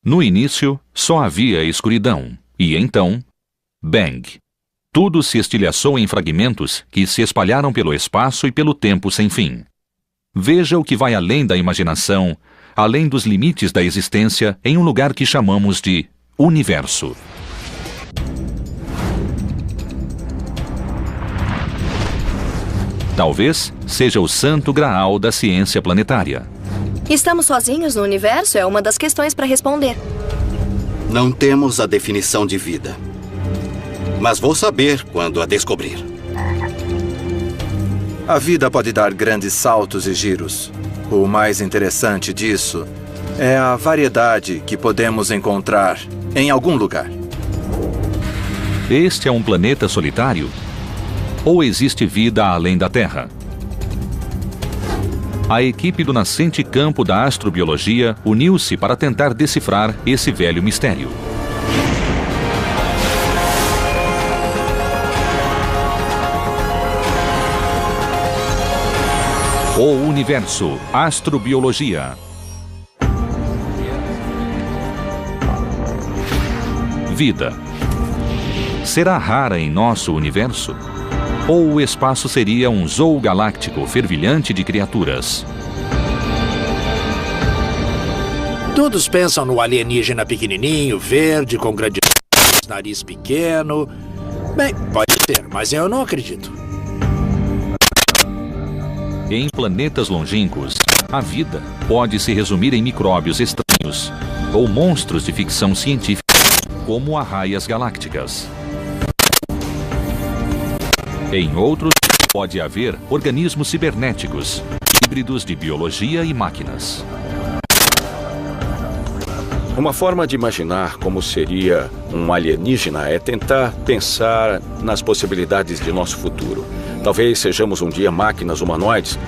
No início, só havia escuridão, e então, bang! Tudo se estilhaçou em fragmentos que se espalharam pelo espaço e pelo tempo sem fim. Veja o que vai além da imaginação, além dos limites da existência, em um lugar que chamamos de universo. Talvez seja o santo graal da ciência planetária. Estamos sozinhos no universo é uma das questões para responder. Não temos a definição de vida. Mas vou saber quando a descobrir. A vida pode dar grandes saltos e giros. O mais interessante disso é a variedade que podemos encontrar em algum lugar. Este é um planeta solitário? Ou existe vida além da Terra? A equipe do nascente campo da astrobiologia uniu-se para tentar decifrar esse velho mistério. O Universo, Astrobiologia. Vida. Será rara em nosso universo? Ou o espaço seria um zoo galáctico fervilhante de criaturas? Todos pensam no alienígena pequenininho, verde, com grande nariz pequeno. Bem, pode ser, mas eu não acredito. Em planetas longínquos, a vida pode se resumir em micróbios estranhos ou monstros de ficção científica, como arraias galácticas. Em outros, pode haver organismos cibernéticos, híbridos de biologia e máquinas. Uma forma de imaginar como seria um alienígena é tentar pensar nas possibilidades de nosso futuro. Talvez sejamos um dia máquinas humanoides.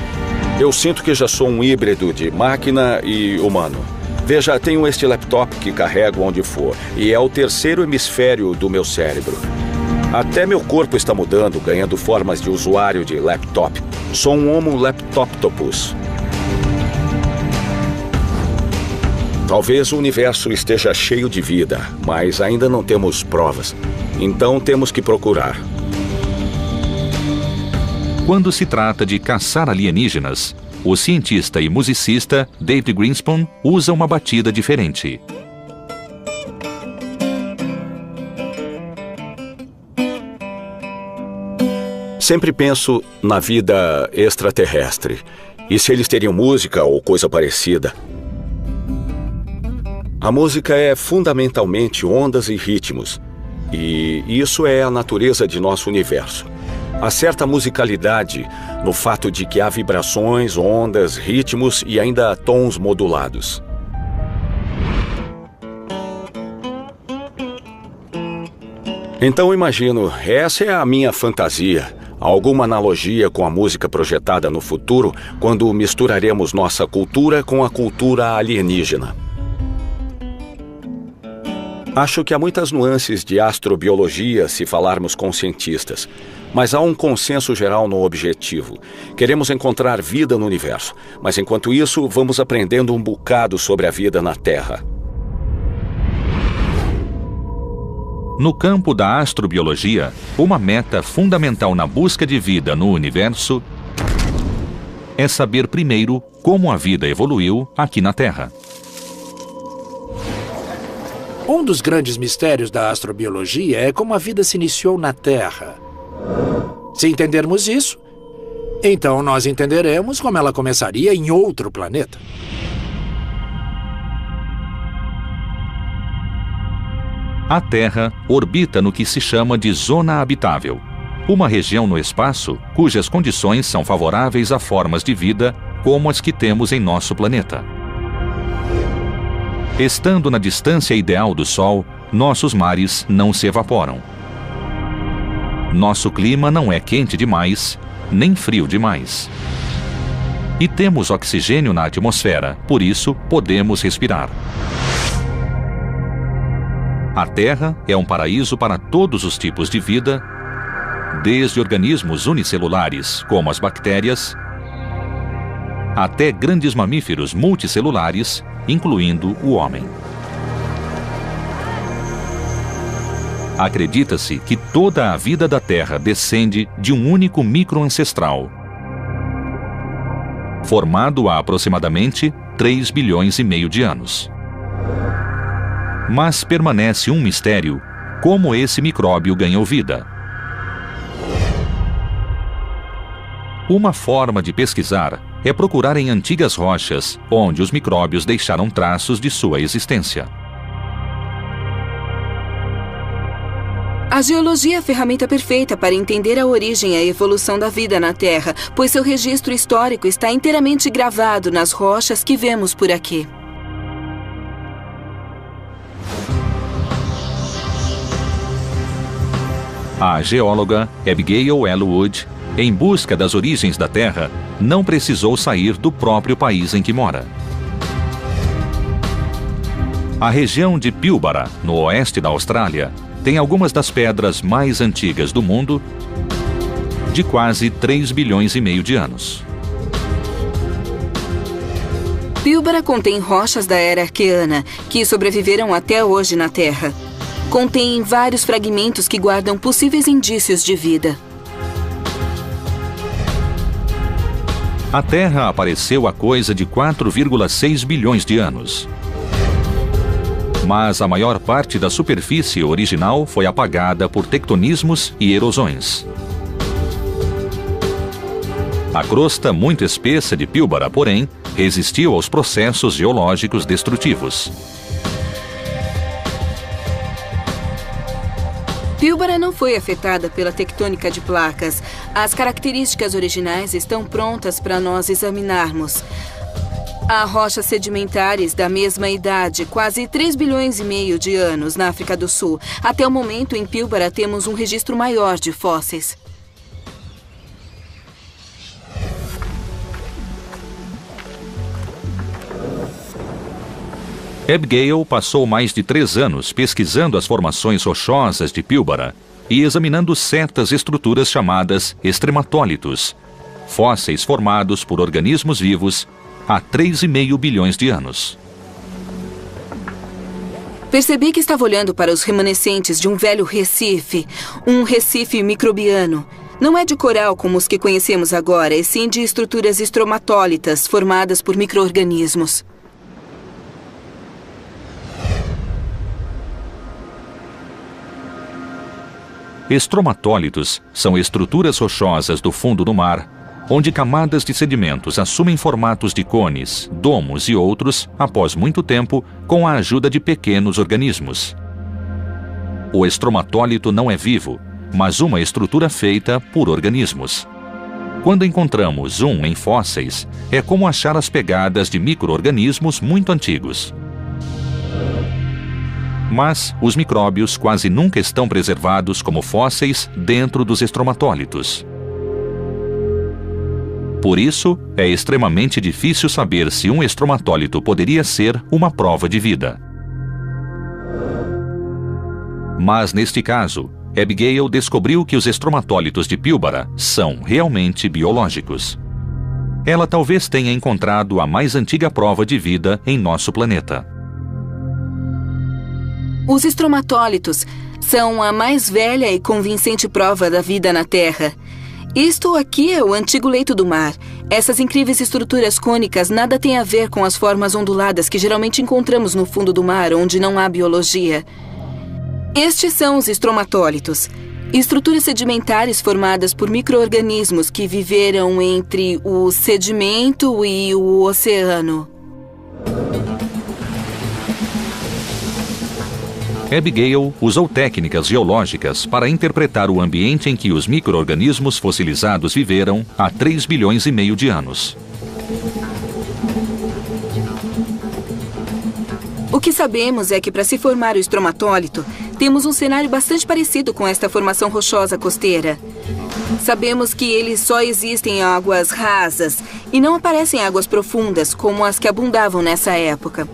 Eu sinto que já sou um híbrido de máquina e humano. Veja, tenho este laptop que carrego onde for, e é o terceiro hemisfério do meu cérebro. Até meu corpo está mudando, ganhando formas de usuário de laptop. Sou um Homo laptoptopus. Talvez o universo esteja cheio de vida, mas ainda não temos provas. Então temos que procurar. Quando se trata de caçar alienígenas, o cientista e musicista David Grinspoon usa uma batida diferente. Sempre penso na vida extraterrestre. E se eles teriam música ou coisa parecida? A música é fundamentalmente ondas e ritmos. E isso é a natureza de nosso universo. Há certa musicalidade no fato de que há vibrações, ondas, ritmos e ainda tons modulados. Então imagino, essa é a minha fantasia. Alguma analogia com a música projetada no futuro quando misturaremos nossa cultura com a cultura alienígena. Acho que há muitas nuances de astrobiologia se falarmos com cientistas, mas há um consenso geral no objetivo. Queremos encontrar vida no universo, mas enquanto isso, vamos aprendendo um bocado sobre a vida na Terra. No campo da astrobiologia, uma meta fundamental na busca de vida no universo é saber primeiro como a vida evoluiu aqui na Terra. Um dos grandes mistérios da astrobiologia é como a vida se iniciou na Terra. Se entendermos isso, então nós entenderemos como ela começaria em outro planeta. A Terra orbita no que se chama de zona habitável, uma região no espaço cujas condições são favoráveis a formas de vida como as que temos em nosso planeta. Estando na distância ideal do Sol, nossos mares não se evaporam. Nosso clima não é quente demais, nem frio demais. E temos oxigênio na atmosfera, por isso podemos respirar. A Terra é um paraíso para todos os tipos de vida, desde organismos unicelulares, como as bactérias, até grandes mamíferos multicelulares, incluindo o homem. Acredita-se que toda a vida da Terra descende de um único microancestral, formado há aproximadamente 3 bilhões e meio de anos. Mas permanece um mistério como esse micróbio ganhou vida. Uma forma de pesquisar é procurar em antigas rochas onde os micróbios deixaram traços de sua existência. A geologia é a ferramenta perfeita para entender a origem e a evolução da vida na Terra, pois seu registro histórico está inteiramente gravado nas rochas que vemos por aqui. A geóloga Abigail L. Wood, em busca das origens da Terra, não precisou sair do próprio país em que mora. A região de Pilbara, no oeste da Austrália, tem algumas das pedras mais antigas do mundo, de quase 3 bilhões e meio de anos. Pilbara contém rochas da era arqueana, que sobreviveram até hoje na Terra. Contém vários fragmentos que guardam possíveis indícios de vida. A Terra apareceu há coisa de 4,6 bilhões de anos. Mas a maior parte da superfície original foi apagada por tectonismos e erosões. A crosta muito espessa de Pilbara, porém, resistiu aos processos geológicos destrutivos. Pilbara não foi afetada pela tectônica de placas. As características originais estão prontas para nós examinarmos. Há rochas sedimentares da mesma idade, quase 3 bilhões e meio de anos, na África do Sul. Até o momento, em Pilbara, temos um registro maior de fósseis. Abigail passou mais de 3 anos pesquisando as formações rochosas de Pilbara e examinando certas estruturas chamadas extrematólitos, fósseis formados por organismos vivos há 3,5 bilhões de anos. Percebi que estava olhando para os remanescentes de um velho recife, um recife microbiano. Não é de coral como os que conhecemos agora, e sim de estruturas estromatólitas formadas por micro-organismos. Estromatólitos são estruturas rochosas do fundo do mar, onde camadas de sedimentos assumem formatos de cones, domos e outros, após muito tempo, com a ajuda de pequenos organismos. O estromatólito não é vivo, mas uma estrutura feita por organismos. Quando encontramos um em fósseis, é como achar as pegadas de micro-organismos muito antigos. Mas os micróbios quase nunca estão preservados como fósseis dentro dos estromatólitos. Por isso, é extremamente difícil saber se um estromatólito poderia ser uma prova de vida. Mas, neste caso, Abigail descobriu que os estromatólitos de Pilbara são realmente biológicos. Ela talvez tenha encontrado a mais antiga prova de vida em nosso planeta. Os estromatólitos são a mais velha e convincente prova da vida na Terra. Isto aqui é o antigo leito do mar. Essas incríveis estruturas cônicas nada têm a ver com as formas onduladas que geralmente encontramos no fundo do mar, onde não há biologia. Estes são os estromatólitos, estruturas sedimentares formadas por micro-organismos que viveram entre o sedimento e o oceano. Abigail usou técnicas geológicas para interpretar o ambiente em que os micro-organismos fossilizados viveram há 3 bilhões e meio de anos. O que sabemos é que, para se formar o estromatólito, temos um cenário bastante parecido com esta formação rochosa costeira. Sabemos que eles só existem em águas rasas e não aparecem em águas profundas, como as que abundavam nessa época.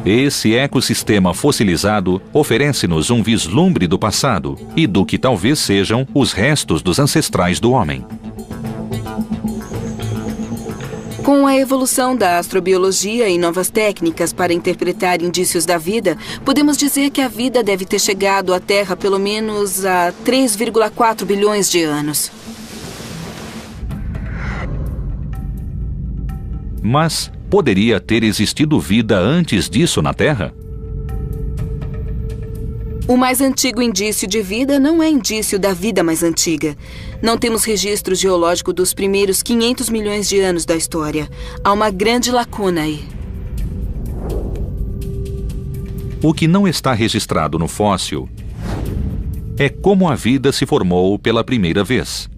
Esse ecossistema fossilizado oferece-nos um vislumbre do passado e do que talvez sejam os restos dos ancestrais do homem. Com a evolução da astrobiologia e novas técnicas para interpretar indícios da vida, podemos dizer que a vida deve ter chegado à Terra pelo menos há 3,4 bilhões de anos. Mas poderia ter existido vida antes disso na Terra? O mais antigo indício de vida não é indício da vida mais antiga. Não temos registro geológico dos primeiros 500 milhões de anos da história. Há uma grande lacuna aí. O que não está registrado no fóssil é como a vida se formou pela primeira vez.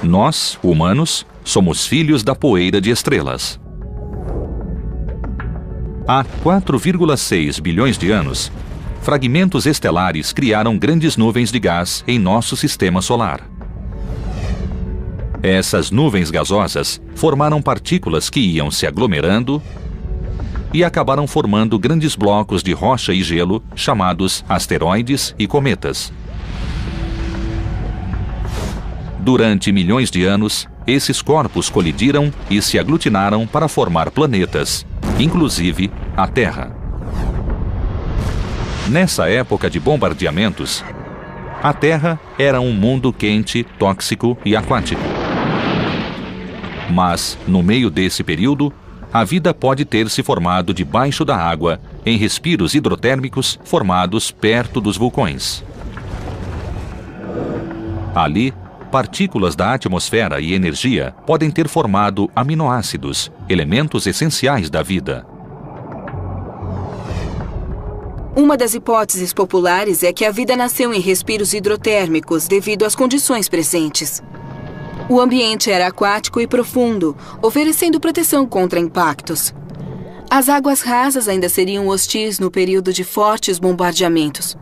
Nós, humanos, somos filhos da poeira de estrelas. Há 4,6 bilhões de anos, fragmentos estelares criaram grandes nuvens de gás em nosso sistema solar. Essas nuvens gasosas formaram partículas que iam se aglomerando e acabaram formando grandes blocos de rocha e gelo chamados asteroides e cometas. Durante milhões de anos, esses corpos colidiram e se aglutinaram para formar planetas, inclusive a Terra. Nessa época de bombardeamentos, a Terra era um mundo quente, tóxico e aquático. Mas, no meio desse período, a vida pode ter se formado debaixo da água, em respiros hidrotérmicos formados perto dos vulcões. Ali, partículas da atmosfera e energia podem ter formado aminoácidos, elementos essenciais da vida. Uma das hipóteses populares é que a vida nasceu em respiros hidrotérmicos devido às condições presentes. O ambiente era aquático e profundo, oferecendo proteção contra impactos. As águas rasas ainda seriam hostis no período de fortes bombardeamentos.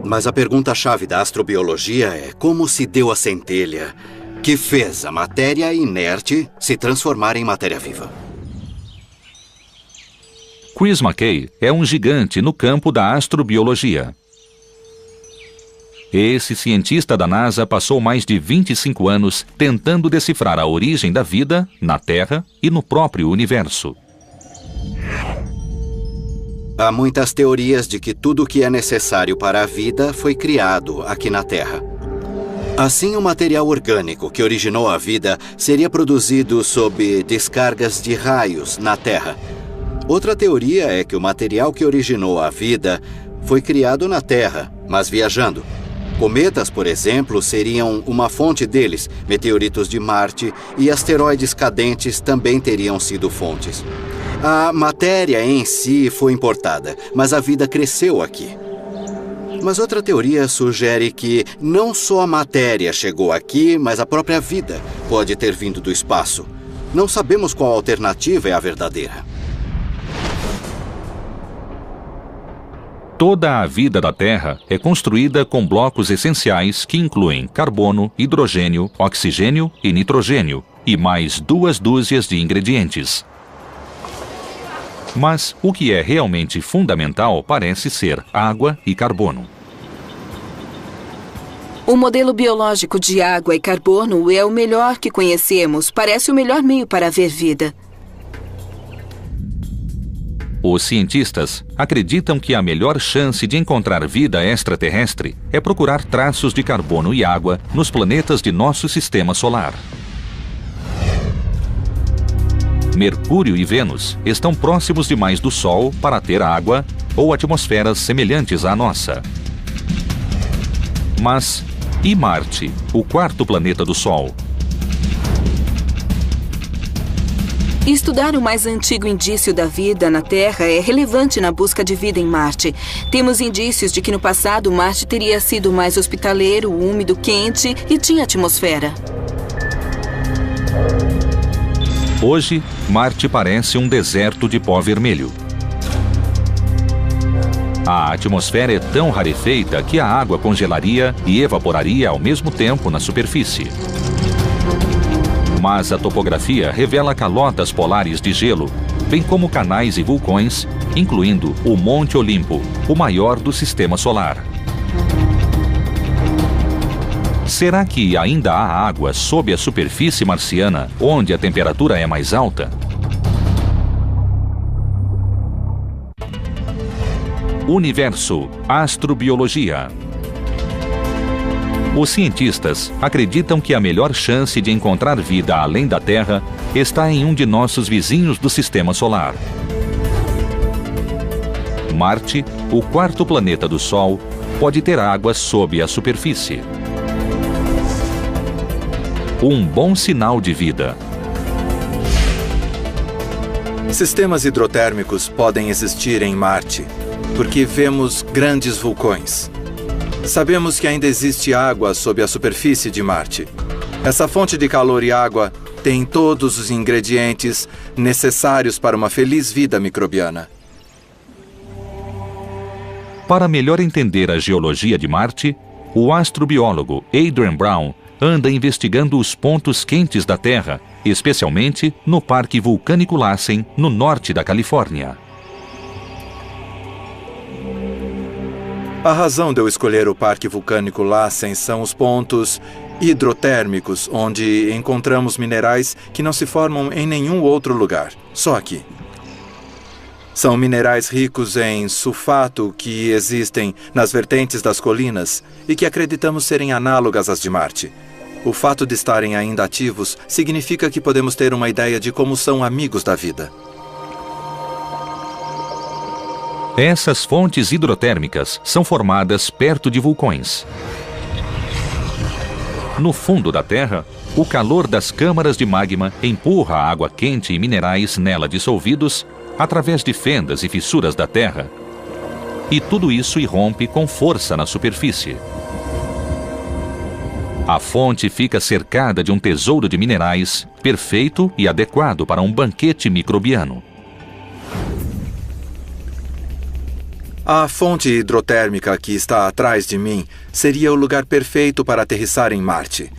Mas a pergunta-chave da astrobiologia é como se deu a centelha que fez a matéria inerte se transformar em matéria viva. Chris McKay é um gigante no campo da astrobiologia. Esse cientista da NASA passou mais de 25 anos tentando decifrar a origem da vida na Terra e no próprio universo. Há muitas teorias de que tudo o que é necessário para a vida foi criado aqui na Terra. Assim, o material orgânico que originou a vida seria produzido sob descargas de raios na Terra. Outra teoria é que o material que originou a vida foi criado na Terra, mas viajando. Cometas, por exemplo, seriam uma fonte deles, meteoritos de Marte e asteroides cadentes também teriam sido fontes. A matéria em si foi importada, mas a vida cresceu aqui. Mas outra teoria sugere que não só a matéria chegou aqui, mas a própria vida pode ter vindo do espaço. Não sabemos qual alternativa é a verdadeira. Toda a vida da Terra é construída com blocos essenciais que incluem carbono, hidrogênio, oxigênio e nitrogênio, e mais 2 dúzias de ingredientes. Mas o que é realmente fundamental parece ser água e carbono. O modelo biológico de água e carbono é o melhor que conhecemos, parece o melhor meio para haver vida. Os cientistas acreditam que a melhor chance de encontrar vida extraterrestre é procurar traços de carbono e água nos planetas de nosso sistema solar. Mercúrio e Vênus estão próximos demais do Sol para ter água ou atmosferas semelhantes à nossa. Mas e Marte, o quarto planeta do Sol? Estudar o mais antigo indício da vida na Terra é relevante na busca de vida em Marte. Temos indícios de que no passado Marte teria sido mais hospitaleiro, úmido, quente e tinha atmosfera. Hoje, Marte parece um deserto de pó vermelho. A atmosfera é tão rarefeita que a água congelaria e evaporaria ao mesmo tempo na superfície. Mas a topografia revela calotas polares de gelo, bem como canais e vulcões, incluindo o Monte Olimpo, o maior do sistema solar. Será que ainda há água sob a superfície marciana, onde a temperatura é mais alta? Universo, astrobiologia. Os cientistas acreditam que a melhor chance de encontrar vida além da Terra está em um de nossos vizinhos do Sistema Solar. Marte, o quarto planeta do Sol, pode ter água sob a superfície. Um bom sinal de vida. Sistemas hidrotérmicos podem existir em Marte, porque vemos grandes vulcões. Sabemos que ainda existe água sob a superfície de Marte. Essa fonte de calor e água tem todos os ingredientes necessários para uma feliz vida microbiana. Para melhor entender a geologia de Marte, o astrobiólogo Adrian Brown anda investigando os pontos quentes da Terra, especialmente no Parque Vulcânico Lassen, no norte da Califórnia. A razão de eu escolher o Parque Vulcânico Lassen são os pontos hidrotérmicos, onde encontramos minerais que não se formam em nenhum outro lugar, só aqui. São minerais ricos em sulfato que existem nas vertentes das colinas e que acreditamos serem análogas às de Marte. O fato de estarem ainda ativos significa que podemos ter uma ideia de como são amigos da vida. Essas fontes hidrotérmicas são formadas perto de vulcões. No fundo da Terra, o calor das câmaras de magma empurra a água quente e minerais nela dissolvidos através de fendas e fissuras da Terra. E tudo isso irrompe com força na superfície. A fonte fica cercada de um tesouro de minerais perfeito e adequado para um banquete microbiano. A fonte hidrotérmica que está atrás de mim seria o lugar perfeito para aterrissar em Marte.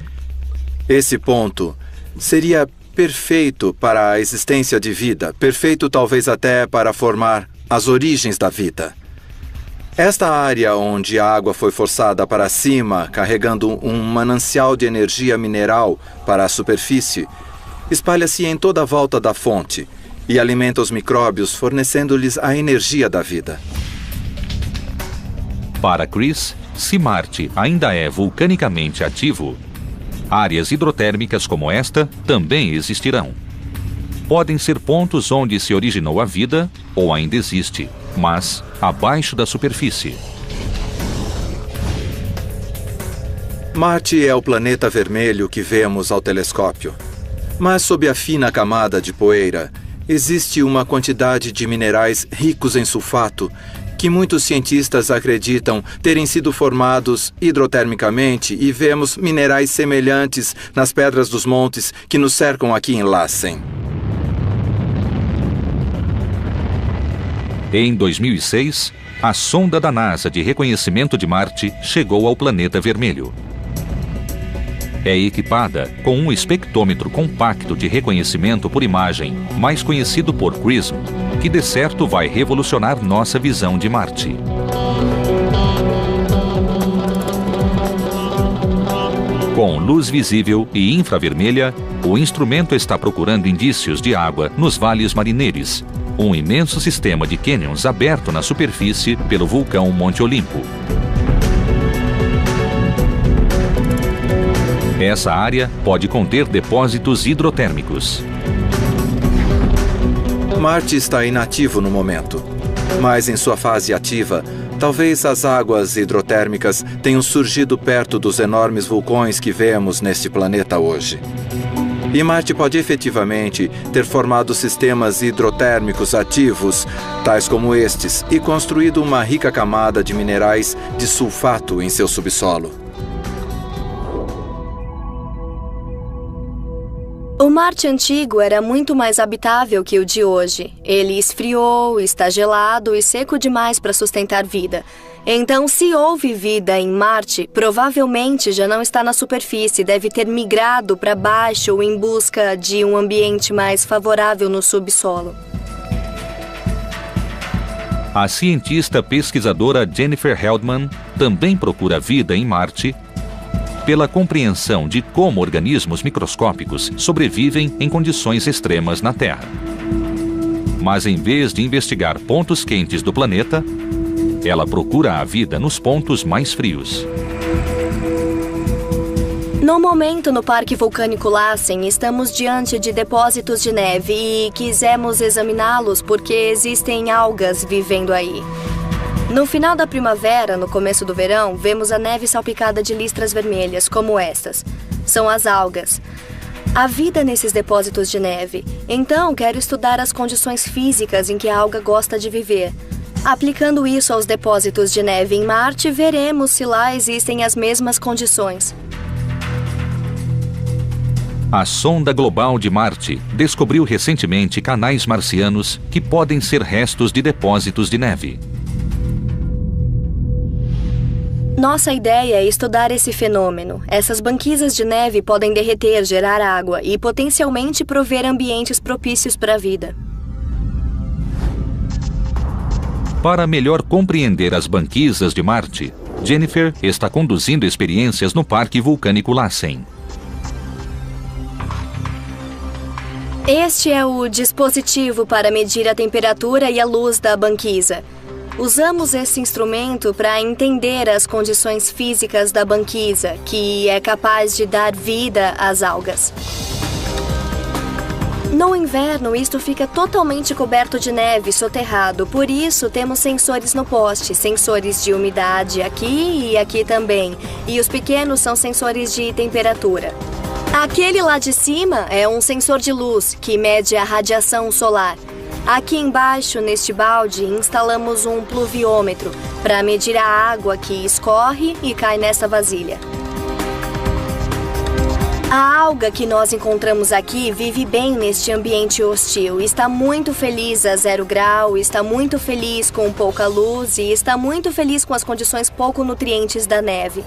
Esse ponto seria perfeito para a existência de vida, perfeito talvez até para formar as origens da vida. Esta área onde a água foi forçada para cima, carregando um manancial de energia mineral para a superfície, espalha-se em toda a volta da fonte e alimenta os micróbios, fornecendo-lhes a energia da vida. Para Chris, se Marte ainda é vulcanicamente ativo, áreas hidrotérmicas como esta também existirão. Podem ser pontos onde se originou a vida ou ainda existe, mas abaixo da superfície. Marte é o planeta vermelho que vemos ao telescópio. Mas sob a fina camada de poeira, existe uma quantidade de minerais ricos em sulfato que muitos cientistas acreditam terem sido formados hidrotermicamente, e vemos minerais semelhantes nas pedras dos montes que nos cercam aqui em Lassen. Em 2006, a sonda da NASA de reconhecimento de Marte chegou ao planeta vermelho. É equipada com um espectrômetro compacto de reconhecimento por imagem, mais conhecido por CRISM, que de certo vai revolucionar nossa visão de Marte. Com luz visível e infravermelha, o instrumento está procurando indícios de água nos vales marineiros, um imenso sistema de cânions aberto na superfície pelo vulcão Monte Olimpo. Essa área pode conter depósitos hidrotérmicos. Marte está inativo no momento, mas em sua fase ativa, talvez as águas hidrotérmicas tenham surgido perto dos enormes vulcões que vemos neste planeta hoje. E Marte pode efetivamente ter formado sistemas hidrotérmicos ativos, tais como estes, e construído uma rica camada de minerais de sulfato em seu subsolo. O Marte antigo era muito mais habitável que o de hoje. Ele esfriou, está gelado e seco demais para sustentar vida. Então, se houve vida em Marte, provavelmente já não está na superfície, deve ter migrado para baixo em busca de um ambiente mais favorável no subsolo. A cientista pesquisadora Jennifer Heldman também procura vida em Marte pela compreensão de como organismos microscópicos sobrevivem em condições extremas na Terra. Mas em vez de investigar pontos quentes do planeta, ela procura a vida nos pontos mais frios. No momento, no Parque Vulcânico Lassen, estamos diante de depósitos de neve e quisemos examiná-los porque existem algas vivendo aí. No final da primavera, no começo do verão, vemos a neve salpicada de listras vermelhas, como estas. São as algas. Há vida nesses depósitos de neve. Então, quero estudar as condições físicas em que a alga gosta de viver. Aplicando isso aos depósitos de neve em Marte, veremos se lá existem as mesmas condições. A sonda global de Marte descobriu recentemente canais marcianos que podem ser restos de depósitos de neve. Nossa ideia é estudar esse fenômeno. Essas banquisas de neve podem derreter, gerar água e potencialmente prover ambientes propícios para a vida. Para melhor compreender as banquisas de Marte, Jennifer está conduzindo experiências no Parque Vulcânico Lassen. Este é o dispositivo para medir a temperatura e a luz da banquisa. Usamos esse instrumento para entender as condições físicas da banquisa, que é capaz de dar vida às algas. No inverno, isto fica totalmente coberto de neve, soterrado. Por isso, temos sensores no poste, sensores de umidade aqui e aqui também. E os pequenos são sensores de temperatura. Aquele lá de cima é um sensor de luz, que mede a radiação solar. Aqui embaixo, neste balde, instalamos um pluviômetro para medir a água que escorre e cai nessa vasilha. A alga que nós encontramos aqui vive bem neste ambiente hostil. Está muito feliz a 0 grau, está muito feliz com pouca luz e está muito feliz com as condições pouco nutrientes da neve.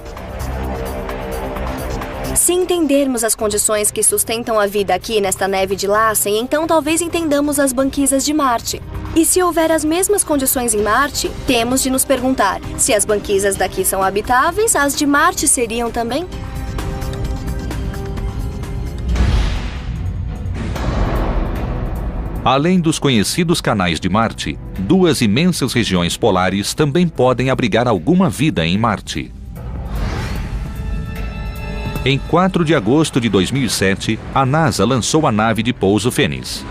Se entendermos as condições que sustentam a vida aqui nesta neve de Lassen, então talvez entendamos as banquisas de Marte. E se houver as mesmas condições em Marte, temos de nos perguntar se as banquisas daqui são habitáveis, as de Marte seriam também? Além dos conhecidos canais de Marte, 2 imensas regiões polares também podem abrigar alguma vida em Marte. Em 4 de agosto de 2007, a NASA lançou a nave de pouso Fênix.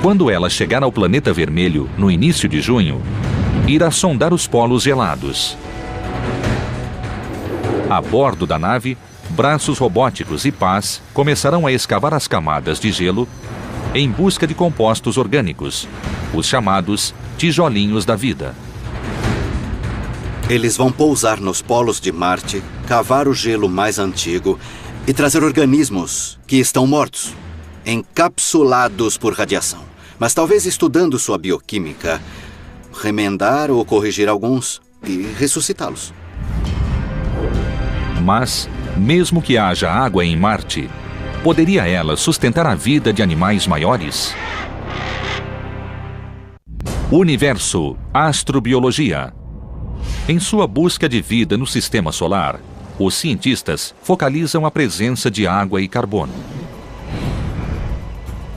Quando ela chegar ao planeta vermelho, no início de junho, irá sondar os polos gelados. A bordo da nave, braços robóticos e pás começarão a escavar as camadas de gelo em busca de compostos orgânicos, os chamados tijolinhos da vida. Eles vão pousar nos polos de Marte, cavar o gelo mais antigo e trazer organismos que estão mortos, encapsulados por radiação. Mas talvez estudando sua bioquímica, remendar ou corrigir alguns e ressuscitá-los. Mas, mesmo que haja água em Marte, poderia ela sustentar a vida de animais maiores? Universo, astrobiologia. Em sua busca de vida no sistema solar, os cientistas focalizam a presença de água e carbono.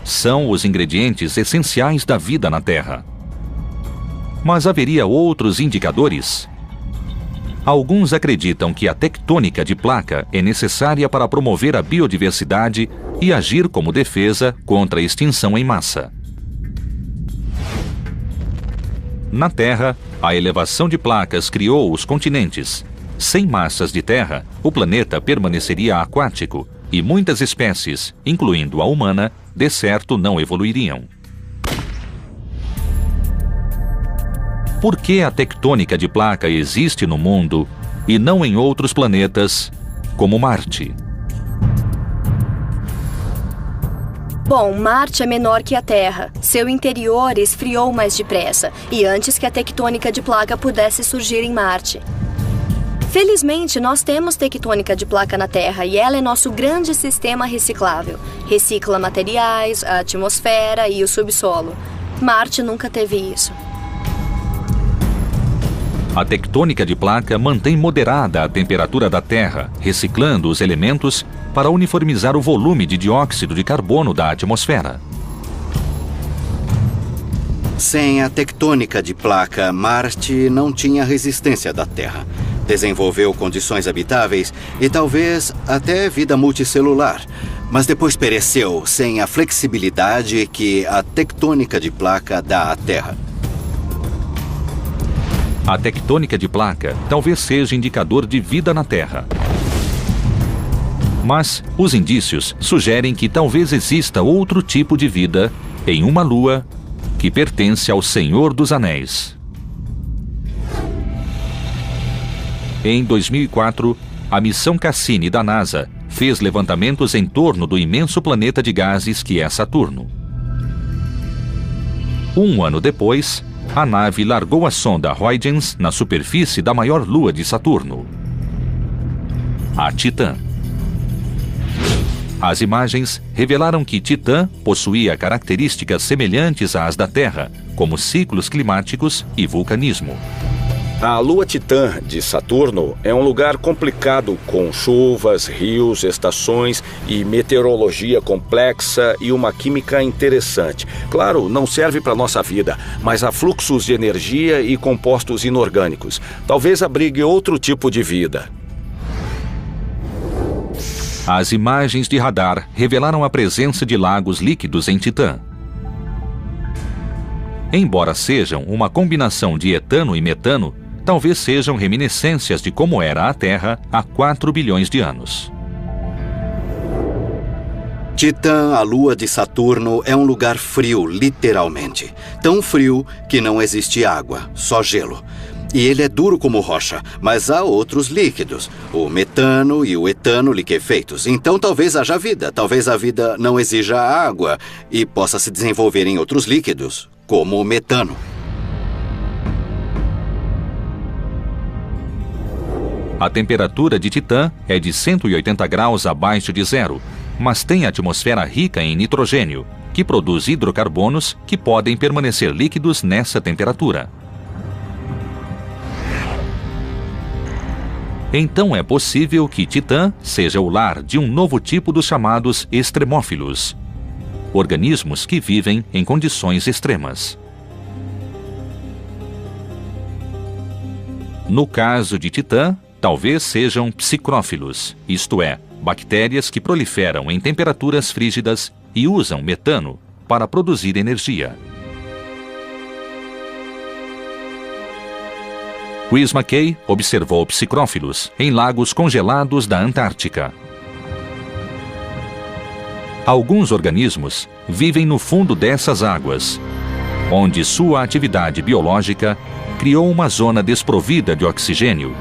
São os ingredientes essenciais da vida na Terra. Mas haveria outros indicadores? Alguns acreditam que a tectônica de placa é necessária para promover a biodiversidade e agir como defesa contra a extinção em massa. Na Terra, a elevação de placas criou os continentes. Sem massas de terra, o planeta permaneceria aquático e muitas espécies, incluindo a humana, de certo não evoluiriam. Por que a tectônica de placa existe no mundo e não em outros planetas, como Marte? Bom, Marte é menor que a Terra. Seu interior esfriou mais depressa e antes que a tectônica de placa pudesse surgir em Marte. Felizmente, nós temos tectônica de placa na Terra e ela é nosso grande sistema reciclável. Recicla materiais, a atmosfera e o subsolo. Marte nunca teve isso. A tectônica de placa mantém moderada a temperatura da Terra, reciclando os elementos para uniformizar o volume de dióxido de carbono da atmosfera. Sem a tectônica de placa, Marte não tinha resistência da Terra. Desenvolveu condições habitáveis e talvez até vida multicelular, mas depois pereceu sem a flexibilidade que a tectônica de placa dá à Terra. A tectônica de placa talvez seja indicador de vida na Terra. Mas os indícios sugerem que talvez exista outro tipo de vida em uma lua que pertence ao Senhor dos Anéis. Em 2004, a missão Cassini da NASA fez levantamentos em torno do imenso planeta de gases que é Saturno. Um ano depois, a nave largou a sonda Huygens na superfície da maior lua de Saturno, a Titã. As imagens revelaram que Titã possuía características semelhantes às da Terra, como ciclos climáticos e vulcanismo. A lua Titã de Saturno é um lugar complicado com chuvas, rios, estações e meteorologia complexa e uma química interessante. Claro, não serve para nossa vida, mas há fluxos de energia e compostos inorgânicos. Talvez abrigue outro tipo de vida. As imagens de radar revelaram a presença de lagos líquidos em Titã. Embora sejam uma combinação de etano e metano, talvez sejam reminiscências de como era a Terra há 4 bilhões de anos. Titã, a lua de Saturno, é um lugar frio, literalmente. Tão frio que não existe água, só gelo. E ele é duro como rocha, mas há outros líquidos, o metano e o etano liquefeitos. Então talvez haja vida, talvez a vida não exija água e possa se desenvolver em outros líquidos, como o metano. A temperatura de Titã é de 180 graus abaixo de zero, mas tem atmosfera rica em nitrogênio, que produz hidrocarbonos que podem permanecer líquidos nessa temperatura. Então é possível que Titã seja o lar de um novo tipo dos chamados extremófilos, organismos que vivem em condições extremas. No caso de Titã, talvez sejam psicrófilos, isto é, bactérias que proliferam em temperaturas frígidas e usam metano para produzir energia. Chris McKay observou psicrófilos em lagos congelados da Antártica. Alguns organismos vivem no fundo dessas águas, onde sua atividade biológica criou uma zona desprovida de oxigênio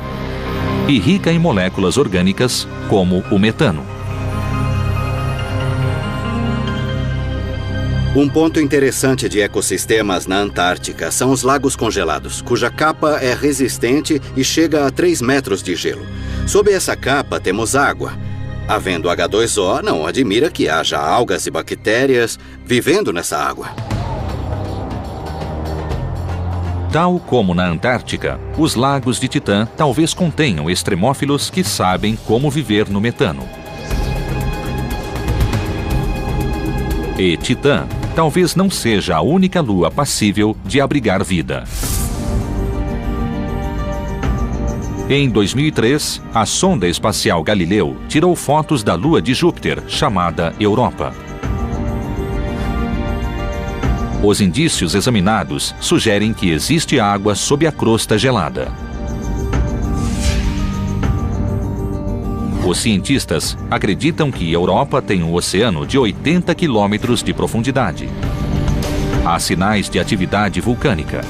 e rica em moléculas orgânicas, como o metano. Um ponto interessante de ecossistemas na Antártica são os lagos congelados, cuja capa é resistente e chega a 3 metros de gelo. Sob essa capa temos água. Havendo H2O, não admira que haja algas e bactérias vivendo nessa água. Tal como na Antártica, os lagos de Titã talvez contenham extremófilos que sabem como viver no metano. E Titã talvez não seja a única lua passível de abrigar vida. Em 2003, a sonda espacial Galileu tirou fotos da lua de Júpiter, chamada Europa. Os indícios examinados sugerem que existe água sob a crosta gelada. Os cientistas acreditam que Europa tem um oceano de 80 quilômetros de profundidade. Há sinais de atividade vulcânica.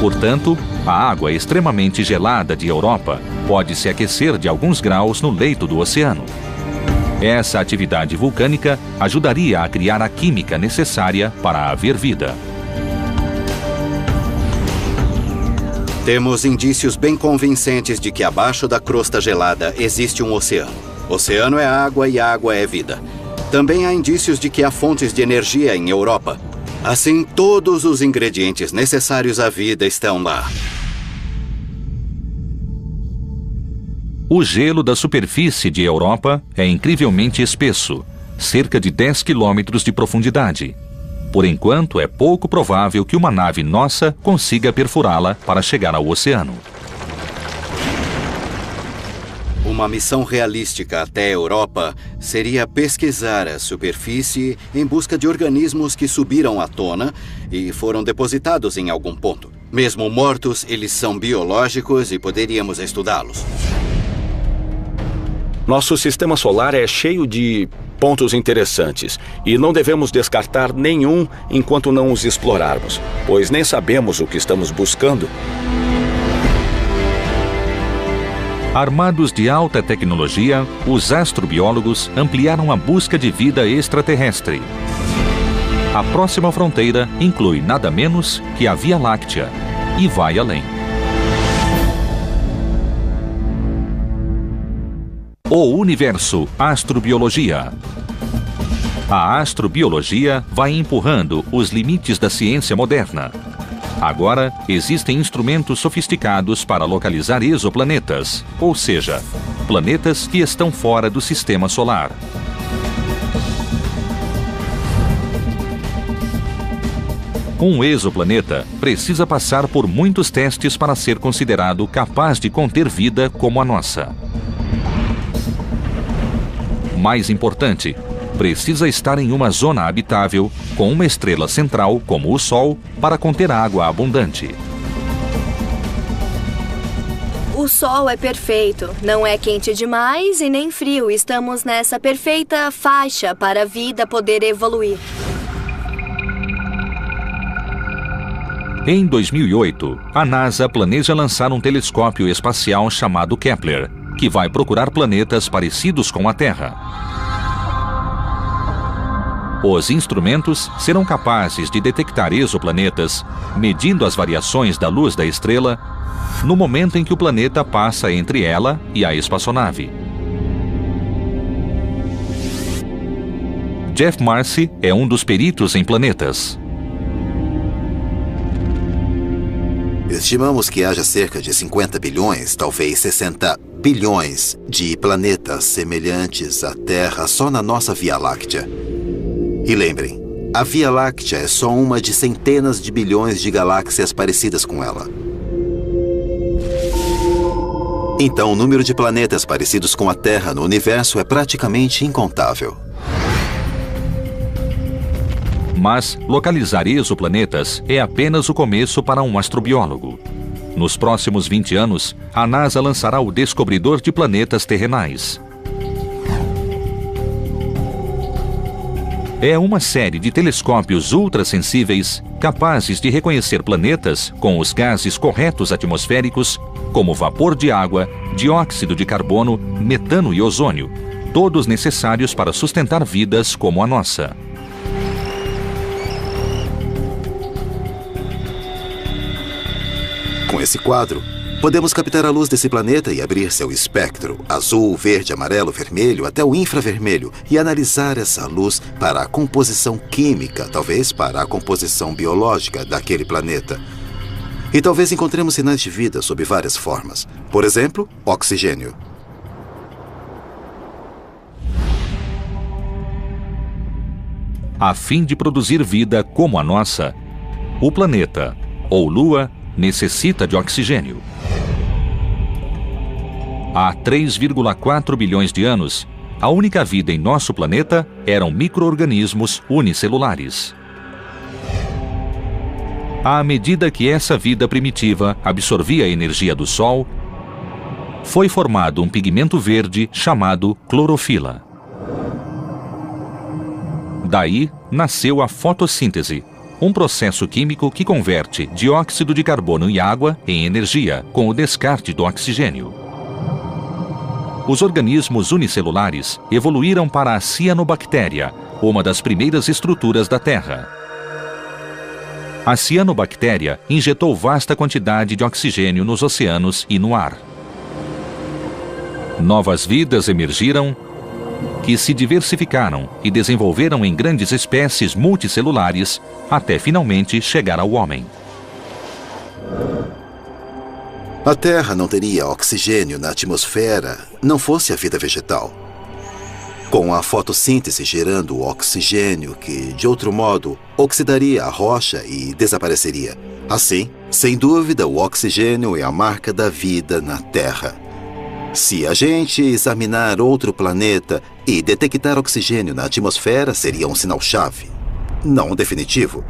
Portanto, a água extremamente gelada de Europa pode se aquecer de alguns graus no leito do oceano. Essa atividade vulcânica ajudaria a criar a química necessária para haver vida. Temos indícios bem convincentes de que abaixo da crosta gelada existe um oceano. Oceano é água e água é vida. Também há indícios de que há fontes de energia em Europa. Assim, todos os ingredientes necessários à vida estão lá. O gelo da superfície de Europa é incrivelmente espesso, cerca de 10 quilômetros de profundidade. Por enquanto, é pouco provável que uma nave nossa consiga perfurá-la para chegar ao oceano. Uma missão realística até a Europa seria pesquisar a superfície em busca de organismos que subiram à tona e foram depositados em algum ponto. Mesmo mortos, eles são biológicos e poderíamos estudá-los. Nosso sistema solar é cheio de pontos interessantes e não devemos descartar nenhum enquanto não os explorarmos, pois nem sabemos o que estamos buscando. Armados de alta tecnologia, os astrobiólogos ampliaram a busca de vida extraterrestre. A próxima fronteira inclui nada menos que a Via Láctea e vai além. O Universo Astrobiologia. A astrobiologia vai empurrando os limites da ciência moderna. Agora, existem instrumentos sofisticados para localizar exoplanetas, ou seja, planetas que estão fora do sistema solar. Um exoplaneta precisa passar por muitos testes para ser considerado capaz de conter vida como a nossa. Mais importante, precisa estar em uma zona habitável com uma estrela central, como o Sol, para conter água abundante. O Sol é perfeito, não é quente demais e nem frio. Estamos nessa perfeita faixa para a vida poder evoluir. Em 2008, a NASA planeja lançar um telescópio espacial chamado Kepler, que vai procurar planetas parecidos com a Terra. Os instrumentos serão capazes de detectar exoplanetas, medindo as variações da luz da estrela, no momento em que o planeta passa entre ela e a espaçonave. Jeff Marcy é um dos peritos em planetas. Estimamos que haja cerca de 50 bilhões, talvez 60 bilhões de planetas semelhantes à Terra só na nossa Via Láctea. E lembrem, a Via Láctea é só uma de centenas de bilhões de galáxias parecidas com ela. Então, o número de planetas parecidos com a Terra no universo é praticamente incontável. Mas localizar exoplanetas é apenas o começo para um astrobiólogo. Nos próximos 20 anos, a NASA lançará o Descobridor de Planetas Terrenais. É uma série de telescópios ultrassensíveis capazes de reconhecer planetas com os gases corretos atmosféricos, como vapor de água, dióxido de carbono, metano e ozônio, todos necessários para sustentar vidas como a nossa. Com esse quadro, podemos captar a luz desse planeta e abrir seu espectro, azul, verde, amarelo, vermelho, até o infravermelho, e analisar essa luz para a composição química, talvez para a composição biológica daquele planeta. E talvez encontremos sinais de vida sob várias formas. Por exemplo, oxigênio. A fim de produzir vida como a nossa, o planeta, ou Lua, necessita de oxigênio. Há 3,4 bilhões de anos, a única vida em nosso planeta eram micro-organismos unicelulares. À medida que essa vida primitiva absorvia a energia do Sol, foi formado um pigmento verde chamado clorofila. Daí nasceu a fotossíntese, um processo químico que converte dióxido de carbono e água em energia com o descarte do oxigênio. Os organismos unicelulares evoluíram para a cianobactéria, uma das primeiras estruturas da Terra. A cianobactéria injetou vasta quantidade de oxigênio nos oceanos e no ar. Novas vidas emergiram que se diversificaram e desenvolveram em grandes espécies multicelulares até finalmente chegar ao homem. A Terra não teria oxigênio na atmosfera não fosse a vida vegetal. Com a fotossíntese gerando o oxigênio que, de outro modo, oxidaria a rocha e desapareceria. Assim, sem dúvida, o oxigênio é a marca da vida na Terra. Se a gente examinar outro planeta e detectar oxigênio na atmosfera, seria um sinal-chave. Não definitivo,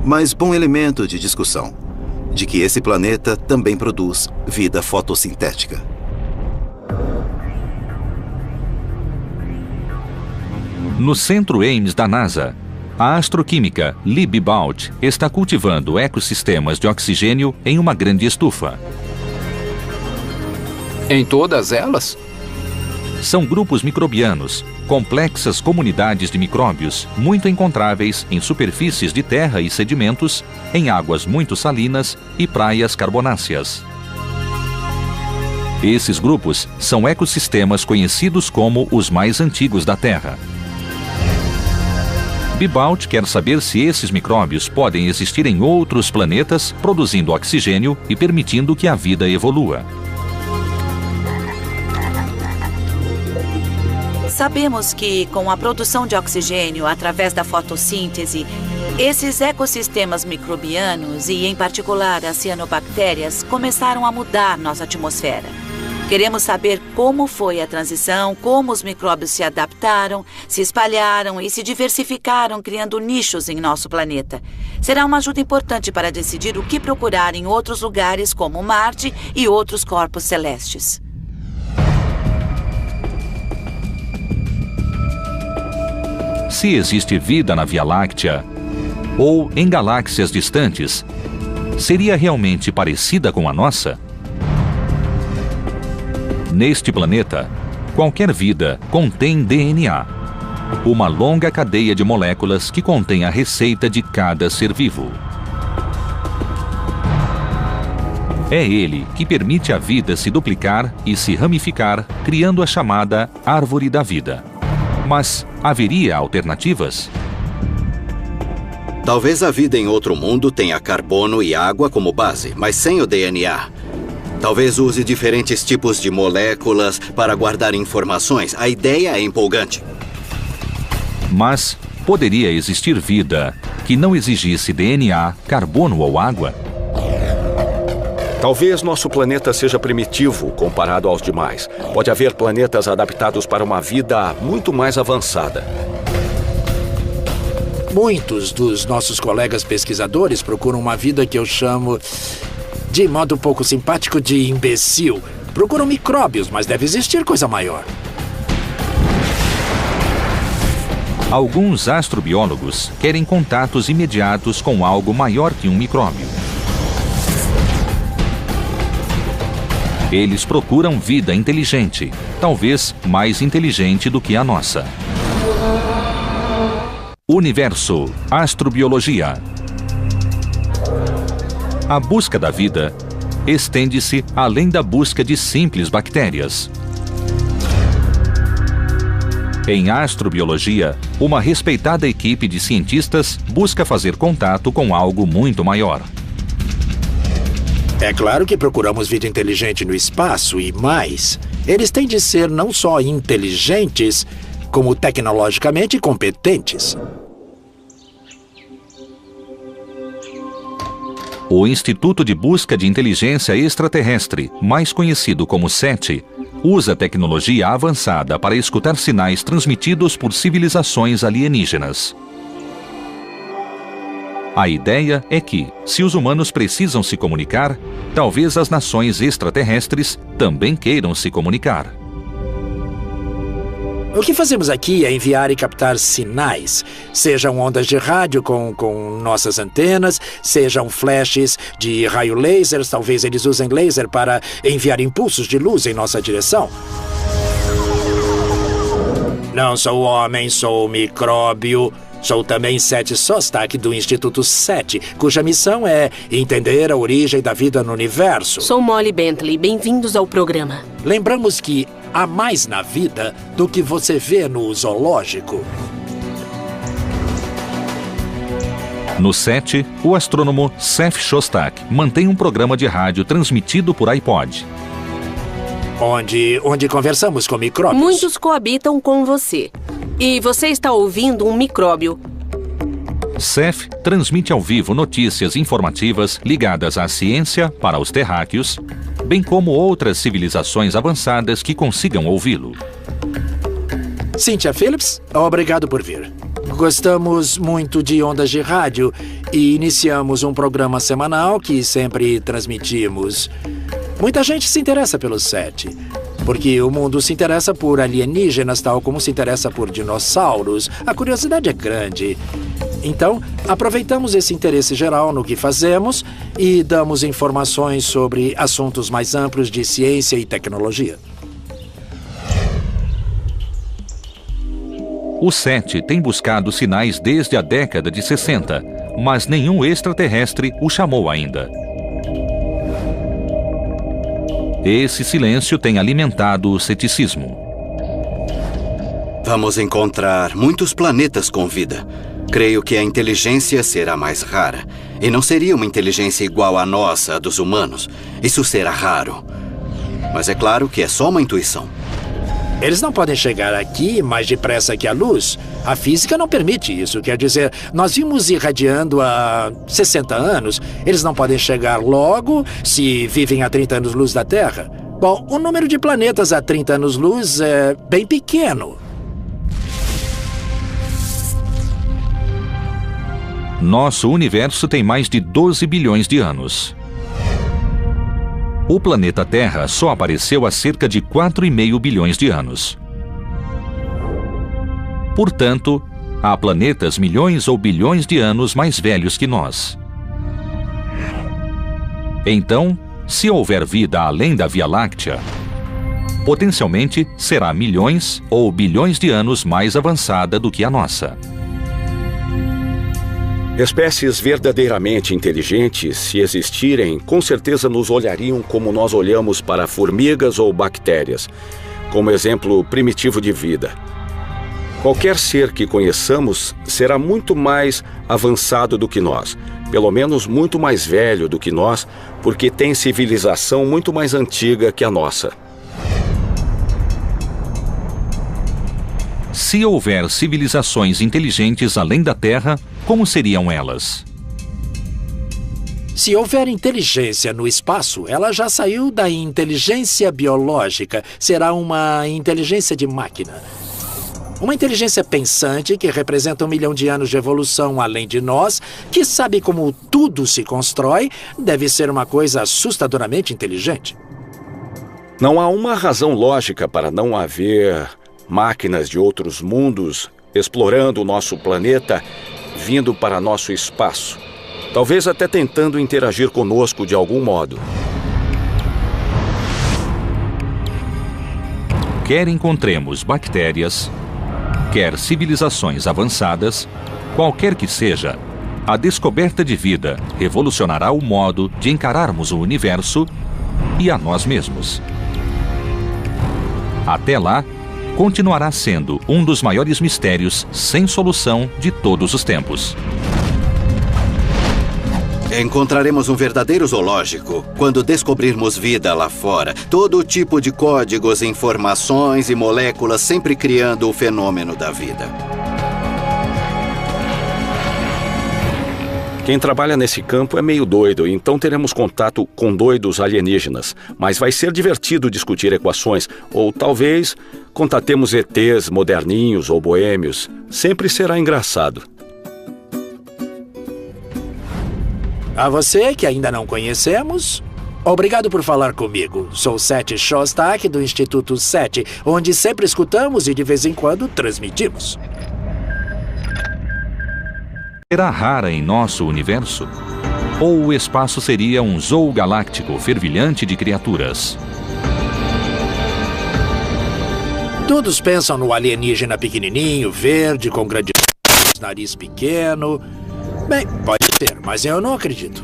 mas bom elemento de discussão, de que esse planeta também produz vida fotossintética. No Centro Ames da NASA, a astroquímica Libby Baut está cultivando ecossistemas de oxigênio em uma grande estufa. Em todas elas? São grupos microbianos, complexas comunidades de micróbios muito encontráveis em superfícies de terra e sedimentos, em águas muito salinas e praias carbonáceas. Esses grupos são ecossistemas conhecidos como os mais antigos da Terra. Bibaut quer saber se esses micróbios podem existir em outros planetas, produzindo oxigênio e permitindo que a vida evolua. Sabemos que, com a produção de oxigênio através da fotossíntese, esses ecossistemas microbianos e, em particular, as cianobactérias, começaram a mudar nossa atmosfera. Queremos saber como foi a transição, como os micróbios se adaptaram, se espalharam e se diversificaram, criando nichos em nosso planeta. Será uma ajuda importante para decidir o que procurar em outros lugares, como Marte e outros corpos celestes. Se existe vida na Via Láctea ou em galáxias distantes, seria realmente parecida com a nossa? Neste planeta, qualquer vida contém DNA, uma longa cadeia de moléculas que contém a receita de cada ser vivo. É ele que permite à vida se duplicar e se ramificar, criando a chamada árvore da vida. Mas haveria alternativas? Talvez a vida em outro mundo tenha carbono e água como base, mas sem o DNA. Talvez use diferentes tipos de moléculas para guardar informações. A ideia é empolgante. Mas poderia existir vida que não exigisse DNA, carbono ou água? Talvez nosso planeta seja primitivo comparado aos demais. Pode haver planetas adaptados para uma vida muito mais avançada. Muitos dos nossos colegas pesquisadores procuram uma vida que eu chamo, de modo um pouco simpático, de imbecil. Procuram micróbios, mas deve existir coisa maior. Alguns astrobiólogos querem contatos imediatos com algo maior que um micróbio. Eles procuram vida inteligente, talvez mais inteligente do que a nossa. Universo, astrobiologia. A busca da vida estende-se além da busca de simples bactérias. Em astrobiologia, uma respeitada equipe de cientistas busca fazer contato com algo muito maior. É claro que procuramos vida inteligente no espaço e mais. Eles têm de ser não só inteligentes, como tecnologicamente competentes. O Instituto de Busca de Inteligência Extraterrestre, mais conhecido como SETI, usa tecnologia avançada para escutar sinais transmitidos por civilizações alienígenas. A ideia é que, se os humanos precisam se comunicar, talvez as nações extraterrestres também queiram se comunicar. O que fazemos aqui é enviar e captar sinais, sejam ondas de rádio com nossas antenas, sejam flashes de raio lasers, talvez eles usem laser para enviar impulsos de luz em nossa direção. Não sou homem, sou micróbio. Sou também Seth Shostak do Instituto SETI, cuja missão é entender a origem da vida no universo. Sou Molly Bentley, bem-vindos ao programa. Lembramos que há mais na vida do que você vê no zoológico. No SETI, o astrônomo Seth Shostak mantém um programa de rádio transmitido por iPod. Onde conversamos com micróbios. Muitos coabitam com você. E você está ouvindo um micróbio. Seth transmite ao vivo notícias informativas ligadas à ciência para os terráqueos, bem como outras civilizações avançadas que consigam ouvi-lo. Cynthia Phillips, obrigado por vir. Gostamos muito de ondas de rádio e iniciamos um programa semanal que sempre transmitimos. Muita gente se interessa pelo SETI, porque o mundo se interessa por alienígenas, tal como se interessa por dinossauros. A curiosidade é grande. Então, aproveitamos esse interesse geral no que fazemos e damos informações sobre assuntos mais amplos de ciência e tecnologia. O SETI tem buscado sinais desde a década de 60, mas nenhum extraterrestre o chamou ainda. Esse silêncio tem alimentado o ceticismo. Vamos encontrar muitos planetas com vida. Creio que a inteligência será mais rara. E não seria uma inteligência igual à nossa, a dos humanos. Isso será raro. Mas é claro que é só uma intuição. Eles não podem chegar aqui mais depressa que a luz. A física não permite isso. Quer dizer, nós vimos irradiando há 60 anos. Eles não podem chegar logo se vivem a 30 anos-luz da Terra. Bom, o número de planetas a 30 anos-luz é bem pequeno. Nosso universo tem mais de 12 bilhões de anos. O planeta Terra só apareceu há cerca de 4,5 bilhões de anos. Portanto, há planetas milhões ou bilhões de anos mais velhos que nós. Então, se houver vida além da Via Láctea, potencialmente será milhões ou bilhões de anos mais avançada do que a nossa. Espécies verdadeiramente inteligentes, se existirem, com certeza nos olhariam como nós olhamos para formigas ou bactérias, como exemplo primitivo de vida. Qualquer ser que conheçamos será muito mais avançado do que nós, pelo menos muito mais velho do que nós, porque tem civilização muito mais antiga que a nossa. Se houver civilizações inteligentes além da Terra, como seriam elas? Se houver inteligência no espaço, ela já saiu da inteligência biológica. Será uma inteligência de máquina. Uma inteligência pensante que representa 1 milhão de anos de evolução além de nós, que sabe como tudo se constrói, deve ser uma coisa assustadoramente inteligente. Não há uma razão lógica para não haver máquinas de outros mundos explorando o nosso planeta, vindo para nosso espaço. Talvez até tentando interagir conosco de algum modo. Quer encontremos bactérias, quer civilizações avançadas, qualquer que seja, a descoberta de vida revolucionará o modo de encararmos o universo e a nós mesmos. Até lá, continuará sendo um dos maiores mistérios sem solução de todos os tempos. Encontraremos um verdadeiro zoológico quando descobrirmos vida lá fora. Todo tipo de códigos, informações e moléculas sempre criando o fenômeno da vida. Quem trabalha nesse campo é meio doido, então teremos contato com doidos alienígenas. Mas vai ser divertido discutir equações, ou talvez contatemos ETs moderninhos ou boêmios. Sempre será engraçado. A você, que ainda não conhecemos, obrigado por falar comigo. Sou Seth Shostak, do Instituto SETI, onde sempre escutamos e de vez em quando transmitimos. Será rara em nosso universo? Ou o espaço seria um zoo galáctico fervilhante de criaturas? Todos pensam no alienígena pequenininho, verde, com grande nariz pequeno. Bem, pode ser, mas eu não acredito.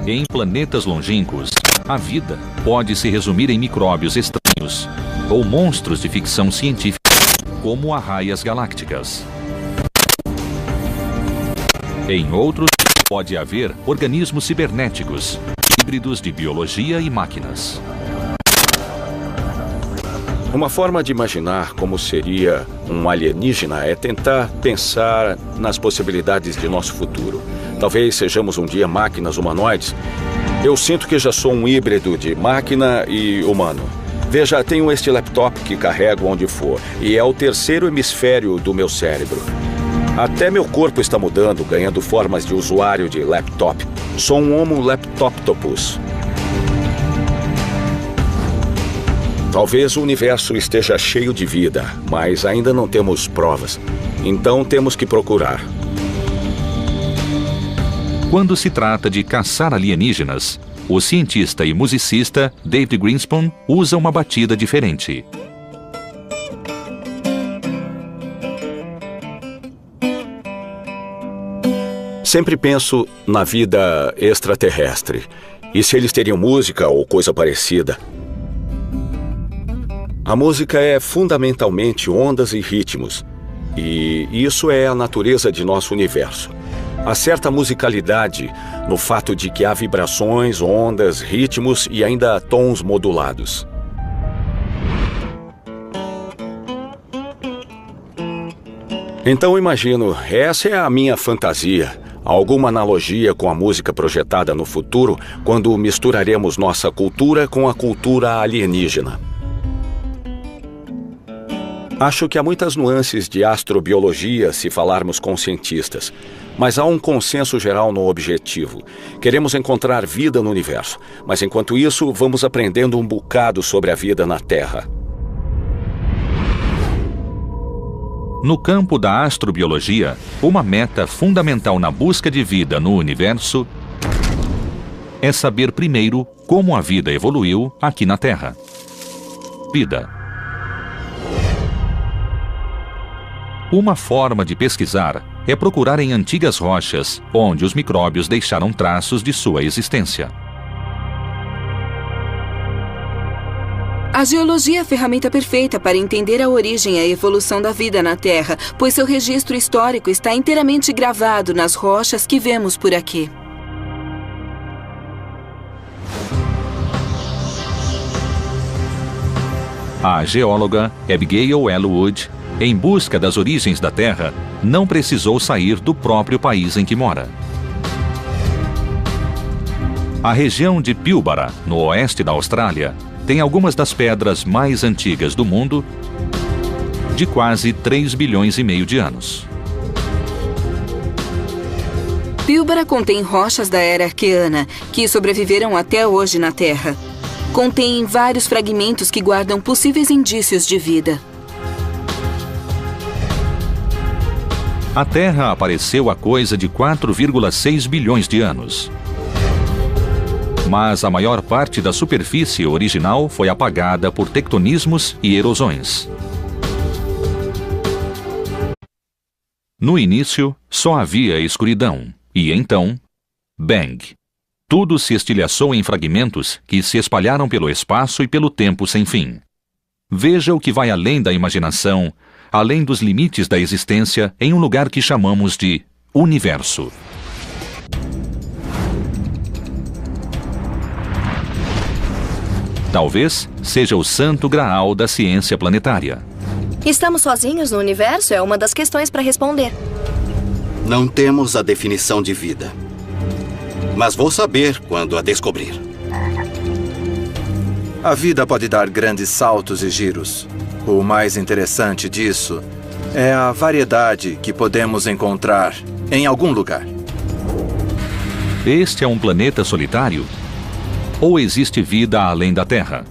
Em planetas longínquos, A vida pode se resumir em micróbios estranhos ou monstros de ficção científica, como arraias galácticas. Em outros, pode haver organismos cibernéticos, híbridos de biologia e máquinas. Uma forma de imaginar como seria um alienígena é tentar pensar nas possibilidades de nosso futuro. Talvez sejamos um dia máquinas humanoides. Eu sinto que já sou um híbrido de máquina e humano. Veja, tenho este laptop que carrego onde for, e é o terceiro hemisfério do meu cérebro. Até meu corpo está mudando, ganhando formas de usuário de laptop. Sou um Homo laptoptopus. Talvez o universo esteja cheio de vida, mas ainda não temos provas. Então temos que procurar. Quando se trata de caçar alienígenas, o cientista e musicista David Grinspoon usa uma batida diferente. Sempre penso na vida extraterrestre. E se eles teriam música ou coisa parecida? A música é fundamentalmente ondas e ritmos. E isso é a natureza de nosso universo. Há certa musicalidade no fato de que há vibrações, ondas, ritmos e ainda tons modulados. Então imagino, essa é a minha fantasia. Alguma analogia com a música projetada no futuro quando misturaremos nossa cultura com a cultura alienígena. Acho que há muitas nuances de astrobiologia se falarmos com cientistas, mas há um consenso geral no objetivo. Queremos encontrar vida no universo, mas enquanto isso, vamos aprendendo um bocado sobre a vida na Terra. No campo da astrobiologia, uma meta fundamental na busca de vida no universo é saber primeiro como a vida evoluiu aqui na Terra. Vida. Uma forma de pesquisar é procurar em antigas rochas, onde os micróbios deixaram traços de sua existência. A geologia é a ferramenta perfeita para entender a origem e a evolução da vida na Terra, pois seu registro histórico está inteiramente gravado nas rochas que vemos por aqui. A geóloga Abigail L. Wood, em busca das origens da Terra, não precisou sair do próprio país em que mora. A região de Pilbara, no oeste da Austrália, tem algumas das pedras mais antigas do mundo, de quase 3,5 bilhões de anos. Pilbara contém rochas da era arqueana, que sobreviveram até hoje na Terra. Contém vários fragmentos que guardam possíveis indícios de vida. A Terra apareceu há coisa de 4,6 bilhões de anos. Mas a maior parte da superfície original foi apagada por tectonismos e erosões. No início, só havia escuridão, e então, Bang. Tudo se estilhaçou em fragmentos que se espalharam pelo espaço e pelo tempo sem fim. Veja o que vai além da imaginação, além dos limites da existência, em um lugar que chamamos de universo. Talvez seja o santo graal da ciência planetária. Estamos sozinhos no universo? É uma das questões para responder. Não temos a definição de vida. Mas vou saber quando a descobrir. A vida pode dar grandes saltos e giros. O mais interessante disso é a variedade que podemos encontrar em algum lugar. Este é um planeta solitário? Ou existe vida além da Terra?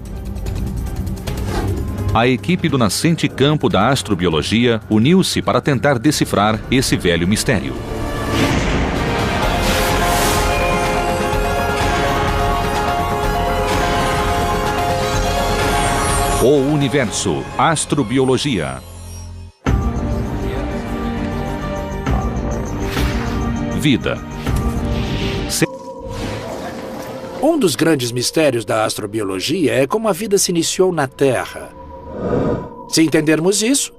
A equipe do nascente campo da astrobiologia uniu-se para tentar decifrar esse velho mistério. O Universo, Astrobiologia. Vida. Um dos grandes mistérios da astrobiologia é como a vida se iniciou na Terra. Se entendermos isso,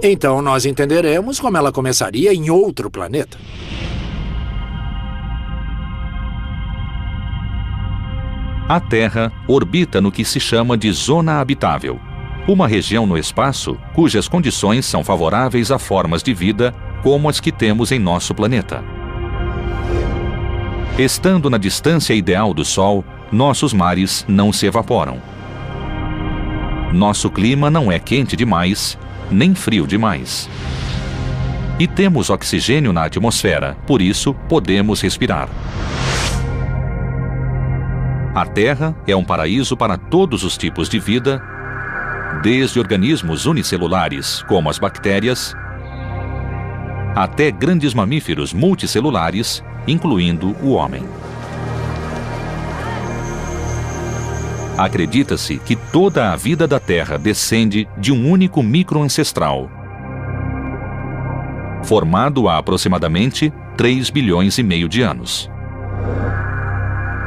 então nós entenderemos como ela começaria em outro planeta. A Terra orbita no que se chama de zona habitável, uma região no espaço cujas condições são favoráveis a formas de vida como as que temos em nosso planeta. Estando na distância ideal do Sol, nossos mares não se evaporam. Nosso clima não é quente demais, nem frio demais. E temos oxigênio na atmosfera, por isso podemos respirar. A Terra é um paraíso para todos os tipos de vida, desde organismos unicelulares, como as bactérias, até grandes mamíferos multicelulares, incluindo o homem. Acredita-se que toda a vida da Terra descende de um único microancestral, formado há aproximadamente 3,5 bilhões de anos.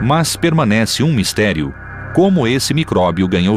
Mas permanece um mistério como esse micróbio ganhou vida.